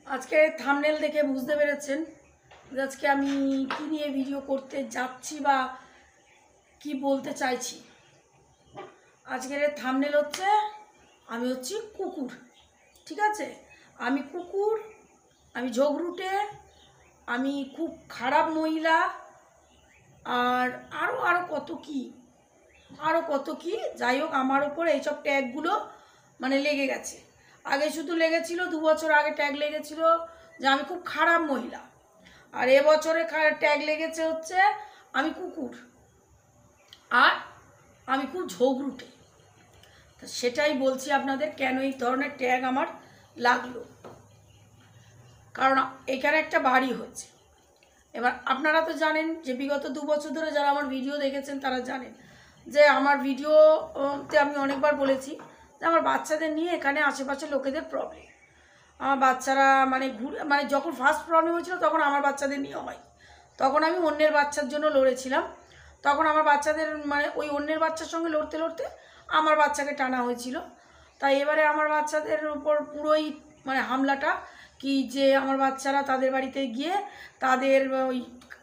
আজকে থাম্বনেল দেখে বুঝতে পেরেছেন যে আজকে আমি কী নিয়ে ভিডিও করতে যাচ্ছি বা কি বলতে চাইছি। আজকের থাম্বনেল হচ্ছে আমি হচ্ছি কুকুর, ঠিক আছে? আমি কুকুর, আমি ঝগড়ুটে, আমি খুব খারাপ মহিলা, আর আরও আরও কত কি যাই হোক, আমার ওপর এইসব ট্যাগগুলো মানে লেগে গেছে। আগে শুধু লেগেছিল 2 বছর আগে ট্যাগ লেগেছিল যে আমি খুব খারাপ মহিলা, আর এবছরে ট্যাগ লেগেছে হচ্ছে আমি কুকুর আর আমি খুব ঝগড়ুটে। তো সেটাই বলছি আপনাদের কেন এই ধরনের ট্যাগ আমার লাগলো। কারণ এখানে একটা বাড়ি হচ্ছে। এবার আপনারা তো জানেন যে বিগত 2 বছর ধরে যারা আমার ভিডিও দেখেছেন তারা জানেন যে আমার ভিডিওতে আমি অনেকবার বলেছি যে আমার বাচ্চাদের নিয়ে এখানে আশেপাশে লোকেদের প্রবলেম। আমার বাচ্চারা মানে যখন ফার্স্ট প্রবলেম হয়েছিল তখন আমার বাচ্চাদের নিয়ে হয়, তখন আমি অন্যের বাচ্চার জন্য লড়েছিলাম। তখন আমার বাচ্চাদের মানে ওই অন্যের বাচ্চার সঙ্গে লড়তে লড়তে আমার বাচ্চাকে টানা হয়েছিল। তাই এবারে আমার বাচ্চাদের উপর পুরোই মানে হামলাটা কি যে আমার বাচ্চারা তাদের বাড়িতে গিয়ে তাদের ওই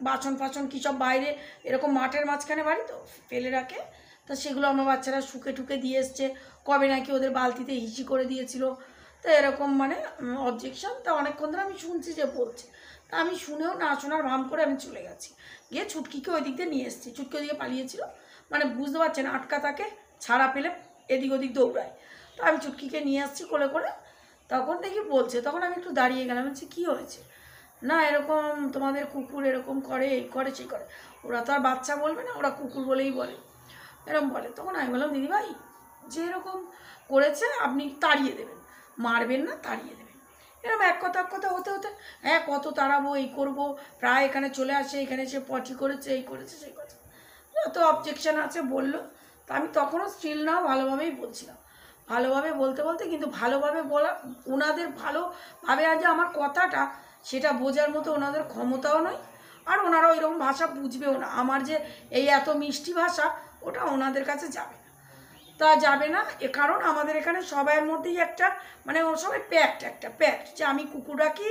বাসন ফাসন কী সব বাইরে এরকম মাঠের মাঝখানে বাড়ি তো ফেলে রাখে, তো সেগুলো আমার বাচ্চারা শুকে টুকে দিয়ে এসছে। কবে নাকি ওদের বালতিতে হিসি করে দিয়েছিল, তো এরকম মানে অবজেকশন। তা অনেকক্ষণ ধরে আমি শুনছি যে বলছে, তা আমি শুনেও না শোনার ভাম করে আমি চলে গেছি, গিয়ে ছুটকিকে ওই দিক দিয়ে নিয়ে এসেছি। ছুটকি ওদিকে পালিয়েছিল, মানে বুঝতে পারছেন আটকা থাকে, ছাড়া পেলে এদিক ওদিক দৌড়ায়। তো আমি ছুটকিকে নিয়ে আসছি কোলে করে, তখন দেখি বলছে, তখন আমি একটু দাঁড়িয়ে গেলাম, বলছি কী হয়েছে? না এরকম তোমাদের কুকুর এরকম করে, এই করে সেই করে। ওরা তো আর বাচ্চা বলবে না, ওরা কুকুর বলেই বলে, এরকম বলে। তখন আমি বললাম দিদিভাই যে এরকম করেছে আপনি তাড়িয়ে দেবেন, মারবেন না, তাড়িয়ে দেবেন। এরকম এক কথা হতে হতে হ্যাঁ কত তাড়াবো, এই করবো, প্রায় এখানে চলে আসে, এখানে সে পটি করেছে, এই করেছে সেই করেছে, যত অবজেকশান আছে বললো। তা আমি তখনও স্টিল নাও ভালোভাবেই বলছিলাম, ভালোভাবে বলতে বলতে কিন্তু ভালোভাবে বলা ওনাদের ভালোভাবে আজ আমার কথাটা সেটা বোঝার মতো ওনাদের ক্ষমতাও নয়, আর ওনারাও এরকম ভাষা বুঝবেও না। আমার যে এই এত মিষ্টি ভাষা ওটা ওনাদের কাছে যাবে না, তা যাবে না। কারণ আমাদের এখানে সবার মধ্যেই একটা মানে সবাই একটা প্যাক্ট যে আমি কুকুর রাখি,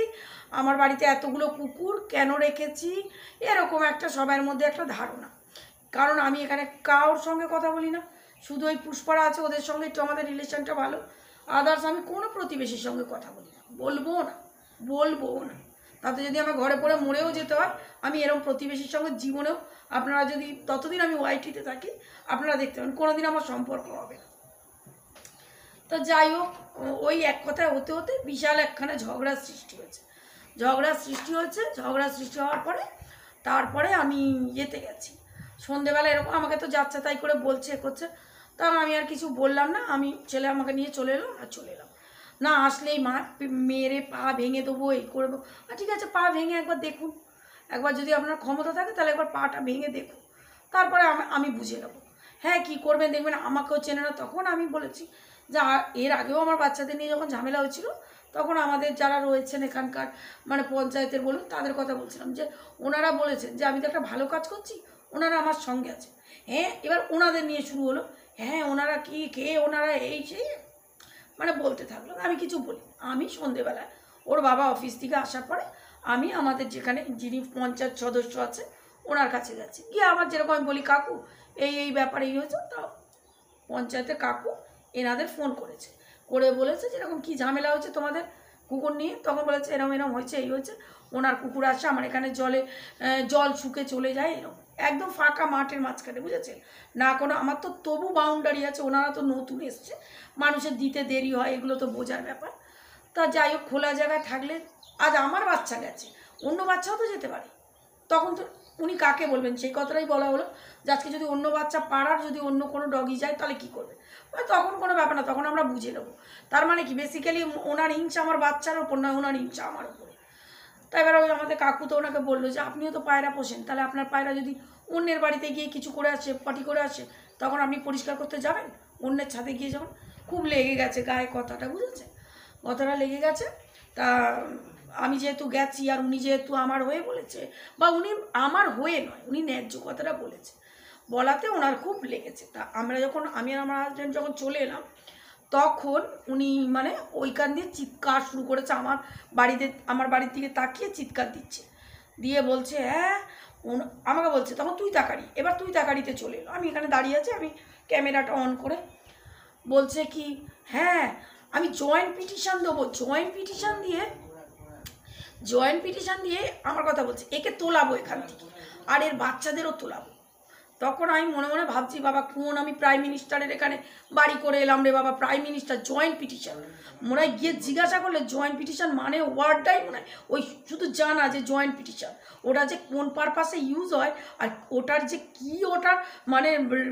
আমার বাড়িতে এতগুলো কুকুর কেন রেখেছি, এরকম একটা সবার মধ্যে একটা ধারণা। কারণ আমি এখানে কারোর সঙ্গে কথা বলি না, শুধু ওই পুষ্পারা আছে ওদের সঙ্গে একটু আমাদের রিলেশনটা ভালো, আদার্স আমি কোনো প্রতিবেশীর সঙ্গে কথা বলি না, বলবো না। তাতে যদি আমার ঘরে পড়ে মরেও যেতে হয়, আমি এরকম প্রতিবেশীর সঙ্গে জীবনেও, আপনারা যদি ততদিন আমি ওয়াইটিতে থাকি আপনারা দেখতে পাবেন কোনো দিন আমার সম্পর্ক হবে না। তো যাই হোক, ওই এক কথায় হতে হতে বিশাল একখানে ঝগড়ার সৃষ্টি হয়েছে। ঝগড়া সৃষ্টি হওয়ার পরে তারপরে আমি ইয়েতে গেছি সন্ধেবেলা, এরকম আমাকে তো যাচ্ছে তাই করে বলছে করছে, তা আমি আর কিছু বললাম না। আমি ছেলে আমাকে নিয়ে চলে এলাম। না আসলেই মেরে পা ভেঙে দেবো, এই করবো। ঠিক আছে, পা ভেঙে একবার দেখুন, একবার যদি আপনার ক্ষমতা থাকে তাহলে একবার পাটা ভেঙে দেখুন, তারপরে আমি বুঝে নেবো। হ্যাঁ কী করবেন দেখবেন, আমাকেও চেনে না। তখন আমি বলেছি যে এর আগেও আমার বাচ্চাদের নিয়ে যখন ঝামেলা হয়েছিল তখন আমাদের যারা রয়েছেন এখানকার মানে পঞ্চায়েতের বলুন তাদের কথা বলছিলাম, যে ওনারা বলেছেন যে আমি তো একটা ভালো কাজ করছি, ওনারা আমার সঙ্গে আছে। হ্যাঁ এবার ওনাদের নিয়ে শুরু হলো, হ্যাঁ ওনারা কি কে, ওনারা এই সেই মানে বলতে থাকলো। আমি কিছু বলি। আমি সন্ধেবেলায় ওর বাবা অফিস থেকে আসার পরে আমি আমাদের যেখানে যিনি পঞ্চায়েত সদস্য আছে ওনার কাছে যাচ্ছি, গিয়ে আমার যেরকম আমি বলি কাকু এই ব্যাপারে এই হয়েছে, তা পঞ্চায়েতের কাকু এনাদের ফোন করেছে, করে বলেছে যেরকম কী ঝামেলা হয়েছে তোমাদের কুকুর নিয়ে। তখন বলেছে এরম হয়েছে, এই হয়েছে, ওনার কুকুর আসে আমার এখানে জল শুকে চলে যায়, এরকম একদম ফাঁকা মাঠের মাঝখানে, বুঝেছেন না? কোনো আমার তো তবু বাউন্ডারি আছে, ওনারা তো নতুন এসছে, মানুষের দিতে দেরি হয়, এগুলো তো বোঝার ব্যাপার। তা যাই হোক, খোলা জায়গায় থাকলে আজ আমার বাচ্চা গেছে, অন্য বাচ্চাও তো যেতে পারে, তখন তো উনি কাকে বলবেন সেই কথাটাই বলা হলো যে আজকে যদি অন্য বাচ্চা পাড়ার যদি অন্য কোনো ডগি যায় তাহলে কী করবে, তখন কোনো ব্যাপার না, তখন আমরা বুঝে নেবো। তার মানে কি বেসিক্যালি ওনার হিংসা আমার বাচ্চার ওপর নয়, ওনার হিংসা আমার ওপরে। তাই এবার ওই আমাদের কাকু তো ওনাকে বললো যে আপনিও তো পায়রা পোষেন, তাহলে আপনার পায়রা যদি অন্যের বাড়িতে গিয়ে কিছু করে আসে, পটি করে আসে, তখন আপনি পরিষ্কার করতে যাবেন অন্যের ছাদে গিয়ে? যখন খুব লেগে গেছে গায়ে কথাটা, বুঝেছে, কথাটা লেগে গেছে। তা আমি যেহেতু গেছি আর উনি যেহেতু আমার হয়ে বলেছে, বা উনি আমার হয়ে নয়, উনি ন্যায্য কথাটা বলেছে, বলাতে ওনার খুব লেগেছে। তা আমি আর আমার হাজব্যান্ড যখন চলে এলাম তখন উনি মানে ওইখান দিয়ে চিৎকার শুরু করেছে, আমার বাড়ির দিকে তাকিয়ে চিৎকার দিচ্ছে, দিয়ে বলছে হ্যাঁ আমাকে বলছে, তখন তুই তাকারি, এবার তুই তাকারিতে চলে এলো, আমি এখানে দাঁড়িয়ে আছি, আমি ক্যামেরাটা অন করে বলছে কি হ্যাঁ আমি জয়েন্ট পিটিশন দেবো, জয়েন্ট পিটিশন দিয়ে আমার কথা বলছে, একে তোলাবো এখান থেকে আর এর বাচ্চাদেরও তোলাবো। তখন আমি মনে মনে ভাবছি বাবা কোন আমি প্রাইম মিনিস্টারের এখানে বাড়ি করে এলাম রে বাবা, প্রাইম মিনিস্টার জয়েন্ট পিটিশন, মনে হয় গিয়ে জিজ্ঞাসা করলে জয়েন্ট পিটিশন মানে ওয়ার্ডটাই মনে হয় ওই শুধু জানা যে জয়েন্ট পিটিশন, ওটা যে কোন পারপাসে ইউজ হয় আর ওটার যে কি ওটার মানে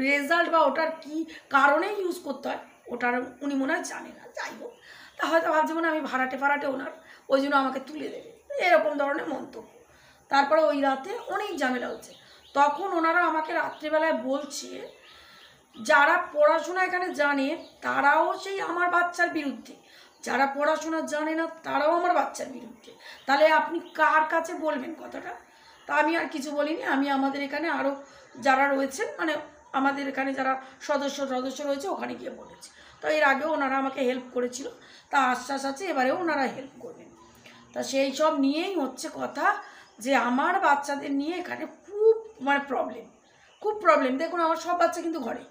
রেজাল্ট বা ওটার কি কারণে ইউজ করতে হয় ওটার উনি মনে হয় জানে না। যাই হোক, তা হয়তো ভাবছি মনে আমি ভাড়াটে ওনার, ওই জন্য আমাকে তুলে দেবে, এরকম ধরনের মন্তব্য। তারপরে ওই রাতে অনেক ঝামেলা হচ্ছে, তখন ওনারা আমাকে রাত্রিবেলায় বলছে যারা পড়াশোনা এখানে জানে তারাও সেই আমার বাচ্চার বিরুদ্ধে, যারা পড়াশোনা জানে না তারাও আমার বাচ্চার বিরুদ্ধে, তাহলে আপনি কার কাছে বলবেন কথাটা? তা আমি আর কিছু বলিনি, আমি আমাদের এখানে আরও যারা রয়েছে মানে আমাদের এখানে যারা সদস্য রয়েছে ওখানে গিয়ে বলেছে। তো এর আগেও ওনারা আমাকে হেল্প করেছিল, তা আশ্বাস আছে এবারেও ওনারা হেল্প করবেন। তা সেই সব নিয়েই হচ্ছে কথা যে আমার বাচ্চাদের নিয়ে এখানে খুব মানে খুব প্রবলেম। দেখুন আমার সব বাচ্চা কিন্তু ঘরে,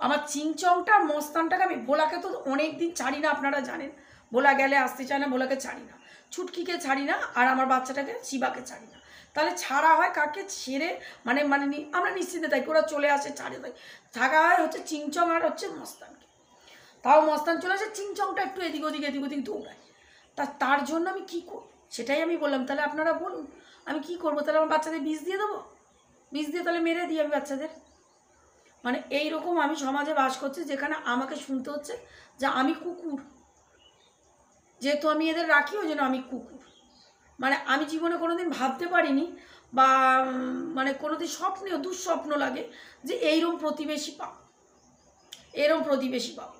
আমার চিংচংটা মস্তানটাকে আমি ভোলাকে তো অনেক দিন ছাড়ি না, আপনারা জানেন ভোলা গেলে আসতে চায় না, ভোলাকে ছাড়ি না, ছুটকিকে ছাড়ি না, আর আমার বাচ্চাটাকে শিবাকে ছাড়ি না। তাহলে ছাড়া হয় কাকে? ছেড়ে মানে মানে আমরা নিশ্চিন্তে থাকি, ওরা চলে আসে ছাড়ে দেয়, থাকা হয় হচ্ছে চিংচং আর হচ্ছে মস্তানকে। তাও মস্তান চলে আসে, চিংচংটা একটু এদিক ওদিক দৌড়ায়। তার জন্য আমি কী করব সেটাই আমি বললাম, তাহলে আপনারা বলুন আমি কি করব? তাহলে আমার বাচ্চাদের বিষ দিয়ে দেবো? বিষ দিয়ে তাহলে মেরে দিই আমি বাচ্চাদের? মানে এইরকম আমি সমাজে বাস করছি যেখানে আমাকে শুনতে হচ্ছে যে আমি কুকুর, যেহেতু আমি এদের রাখি ওই জন্য আমি কুকুর। মানে আমি জীবনে কোনোদিন ভাবতে পারিনি বা মানে কোনোদিন দুঃস্বপ্ন লাগে যে এইরকম প্রতিবেশী পাবো।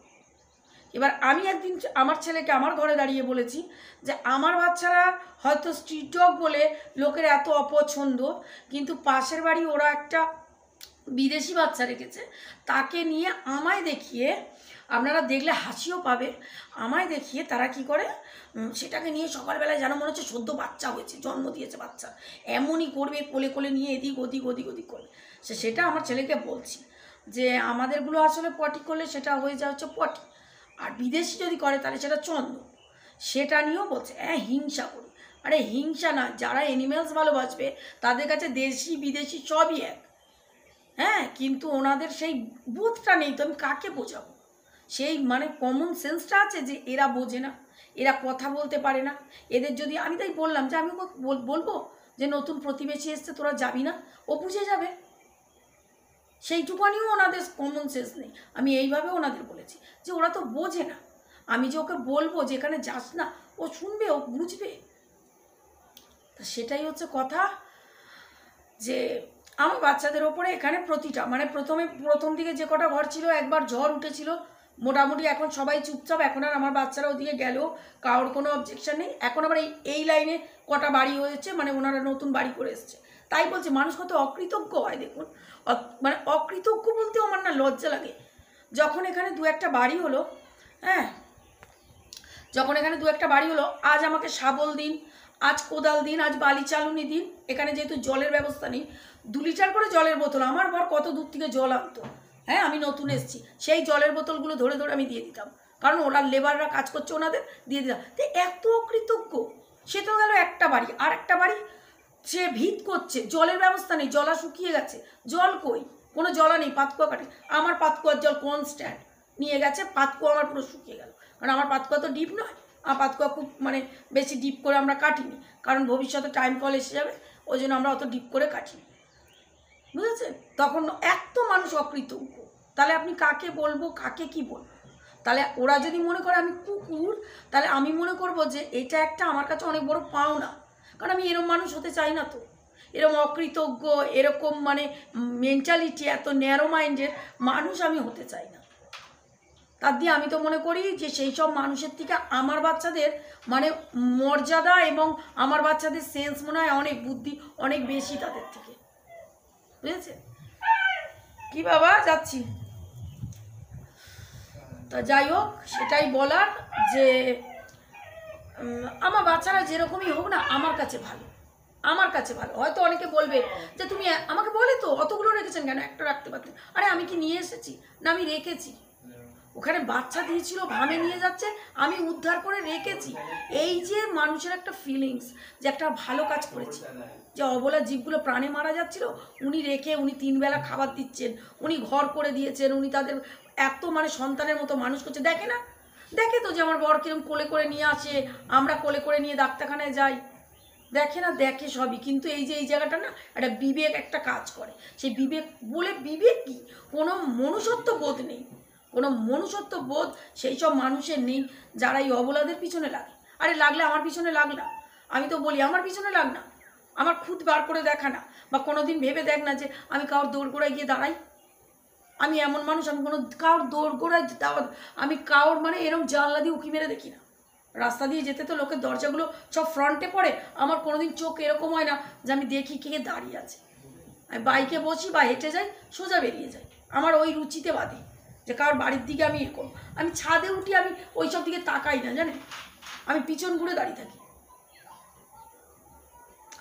এবার আমি একদিন আমার ছেলেকে আমার ঘরে দাঁড়িয়ে বলেছি যে আমার বাচ্চারা হয়তো স্ট্রিট ডগ বলে লোকের এত অপছন্দ, কিন্তু পাশের বাড়ি ওরা একটা বিদেশি বাচ্চা রেখেছে, তাকে নিয়ে আমায় দেখিয়ে, আপনারা দেখলে হাসিও পাবে, আমায় দেখিয়ে তারা কি করে সেটাকে নিয়ে সকালবেলায় যেন মনে হচ্ছে সদ্য বাচ্চা হয়েছে, জন্ম দিয়েছে বাচ্চা, এমনই করবে, কোলে নিয়ে এদিক ওদিক করবে। সেটা আমার ছেলেকে বলছি যে আমাদেরগুলো আসলে পটি করলে সেটা হয়ে যায় হচ্ছে পটি, আর বিদেশি যদি করে তাহলে সেটা চন্দ্র। সেটা নিয়েও বলছে হ্যাঁ হিংসা করি, আরে হিংসা না, যারা অ্যানিমেলস ভালোবাসবে তাদের কাছে দেশি বিদেশি সবই এক। হ্যাঁ, কিন্তু ওনাদের সেই বোধটা নেই, তো আমি কাকে বোঝাবো? সেই মানে কমন সেন্সটা আছে যে এরা বোঝে না, এরা কথা বলতে পারে না। এদের যদি আমি তাই বললাম যে আমি বলবো যে নতুন প্রতিবেশী এসছে তোরা যাবি না, ও বুঝে যাবে, সেইটুকুনিও ওনাদের কমন সেন্স নেই। আমি এইভাবে ওনাদের বলেছি যে ওরা তো বোঝে না, আমি যে ওকে বলবো যে এখানে যাস না, ও শুনবে, ও বুঝবে। তা সেটাই হচ্ছে কথা যে আমার বাচ্চাদের ওপরে এখানে প্রতিটা মানে প্রথম দিকে যে কটা ঘর ছিল একবার ঝড় উঠেছিল, মোটামুটি এখন সবাই চুপচাপ, এখন আর আমার বাচ্চারা ওদিকে গেলেও কারোর কোনো অবজেকশন নেই। এখন আবার এই লাইনে কটা বাড়ি হয়েছে, মানে ওনারা নতুন বাড়ি করে এসছে, তাই বলছে মানুষ কত অকৃতজ্ঞ হয় দেখুন। মানে অকৃতজ্ঞ বলতেও আমার না লজ্জা লাগে। যখন এখানে দু একটা বাড়ি হলো, হ্যাঁ আজ আমাকে শাবল দিন, আজ কোদাল দিন, আজ বালি চালুনি দিন। এখানে যেহেতু জলের ব্যবস্থা নেই, 2 লিটার করে জলের বোতল, আমার বর কত দূর থেকে জল আনতো, হ্যাঁ আমি নতুন এসেছি, সেই জলের বোতলগুলো ধরে আমি দিয়ে দিতাম, কারণ ওরা লেবাররা কাজ করছে ওনাদের দিয়ে দিতাম। তো এত অকৃতজ্ঞ। সে তো গেল একটা বাড়ি, আর একটা বাড়ি সে ভিত করছে, জলের ব্যবস্থা নেই, জলা শুকিয়ে গেছে, জল কই? কোনো জলা নেই, পাতকুয়া কাটে, আমার পাতকুয়ার জল কনস্ট্যান্ট নিয়ে গেছে, পাতকুয়া আমার পুরো শুকিয়ে গেল, কারণ আমার পাতকুয়া তো ডিপ নয়, আর পাতকুয়া খুব মানে বেশি ডিপ করে আমরা কাটিনি, কারণ ভবিষ্যতে টাইম কল এসে যাবে, ওই জন্য আমরা অত ডিপ করে কাটিনি, বুঝেছেন? তখন এত মানুষ অকৃতজ্ঞ, তাহলে আপনি কাকে বলবো, কাকে কি বলবো? তাহলে ওরা যদি মনে করে আমি কুকুর, তাহলে আমি মনে করব যে এটা একটা আমার কাছে অনেক বড় পাওনা, কারণ আমি এরকম মানুষ হতে চাই না। তো এরকম অকৃতজ্ঞ, এরকম মানে মেন্টালিটি এত ন্যারো মাইন্ডের মানুষ আমি হতে চাই না। তার দিয়ে আমি তো মনে করি যে সেই সব মানুষের থেকে আমার বাচ্চাদের মানে মর্যাদা এবং আমার বাচ্চাদের সেন্স মনে হয় অনেক বুদ্ধি অনেক বেশি তাদের থেকে, বুঝেছে? কি বাবা যাচ্ছি। তা যাই হোক, সেটাই বলার যে আমার বাচ্চারা যেরকমই হোক না, আমার কাছে ভালো, আমার কাছে ভালো। হয়তো অনেকে বলবে যে তুমি আমাকে বলে তো অতগুলো রেখেছেন কেন, একটা রাখতে পারতেন। আরে আমি কি নিয়ে এসেছি না, আমি রেখেছি। ওখানে বাচ্চা দিয়েছিল, ভামে নিয়ে যাচ্ছে, আমি উদ্ধার করে রেখেছি। এই যে মানুষের একটা ফিলিংস যে একটা ভালো কাজ করেছি, যে অবলা জীবগুলো প্রাণে মারা যাচ্ছিল, উনি রেখে, উনি 3 বেলা খাবার দিচ্ছেন, উনি ঘর করে দিয়েছেন, উনি তাদের এত মানে সন্তানের মতো মানুষ করছে। দেখে না, দেখে তো যে আমার বর কিরম কোলে করে নিয়ে আসে, আমরা কোলে করে নিয়ে ডাক্তারখানায় যাই, দেখে না, দেখে সবই। কিন্তু এই যে এই জায়গাটা না একটা বিবেক একটা কাজ করে। সেই বিবেক বলে, বিবেক কি, কোনো মনুষ্যত্ব বোধ নেই, কোনো মনুষ্যত্ব বোধ সেই সব মানুষের নেই যারা এই অবলাদের পিছনে লাগে। আরে লাগলে আমার পিছনে লাগ না, আমি তো বলি আমার পিছনে লাগ না, আমার খুদ বার করে দেখা না, বা কোনো দিন ভেবে দেখ না যে আমি কারোর দোরগোড়ায় গিয়ে দাঁড়াই। আমি এমন মানুষ, আমি কোনো কারোর দোরগোড়ায় আমি কারোর মানে এরকম জানলা দিয়ে উঁকি মেরে দেখি না। রাস্তা দিয়ে যেতে তো লোকের দরজাগুলো সব ফ্রন্টে পড়ে, আমার কোনোদিন চোখ এরকম হয় না যে আমি দেখি কে দাঁড়িয়ে আছে। আমি বাইকে বসি বা হেঁটে যাই, সোজা বেরিয়ে যাই। আমার ওই রুচিতে বাদে যে কারোর বাড়ির দিকে আমি এ করবো। আমি ছাদে উঠি, আমি ওই সব দিকে তাকাই না, জানেন, আমি পিছন ঘুরে দাঁড়িয়ে থাকি।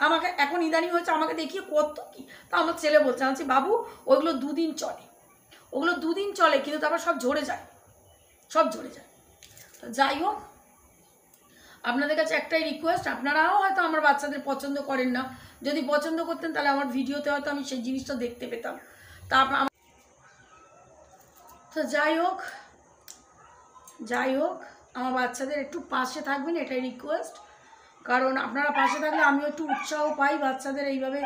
আমাকে এখন ইদানিং হয়েছে, আমাকে দেখিয়ে কত কি, তা আমার ছেলে বলছে, আমি বাবু ওইগুলো 2 দিন চলে, ওগুলো 2 দিন চলে, কিন্তু তারপর সব ঝরে যায়, সব ঝরে যায়। তো যাই হোক, আপনাদের কাছে একটাই রিকোয়েস্ট, আপনারাও হয়তো আমার বাচ্চাদের পছন্দ করেন না, যদি পছন্দ করতেন তাহলে আমার ভিডিওতে হয়তো আমি সেই জিনিসটা দেখতে পেতাম। তা তো যাই হোক, আমার বাচ্চাদের একটু পাশে থাকবেন, এটাই রিকোয়েস্ট। কারণ আপনারা পাশে থাকলে আমিও একটু উৎসাহ পাই বাচ্চাদের এইভাবে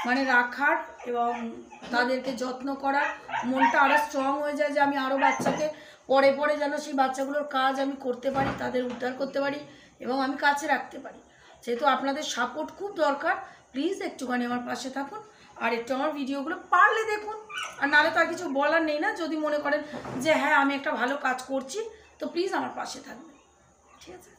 মানে রাখার, এবং তাদেরকে যত্ন করার, মনটা আরও স্ট্রং হয়ে যায় যে আমি আরও বাচ্চাকে পরে পরে যেন সেই বাচ্চাগুলোর কাজ আমি করতে পারি, তাদের উদ্ধার করতে পারি এবং আমি কাছে রাখতে পারি। যেহেতু আপনাদের সাপোর্ট খুব দরকার, প্লিজ একটুখানি আমার পাশে থাকুন, আর একটু আমার ভিডিওগুলো পারলে দেখুন। আর নাহলে তো আর কিছু বলার নেই না, যদি মনে করেন যে হ্যাঁ আমি একটা ভালো কাজ করছি, তো প্লিজ আমার পাশে থাকবেন, ঠিক আছে।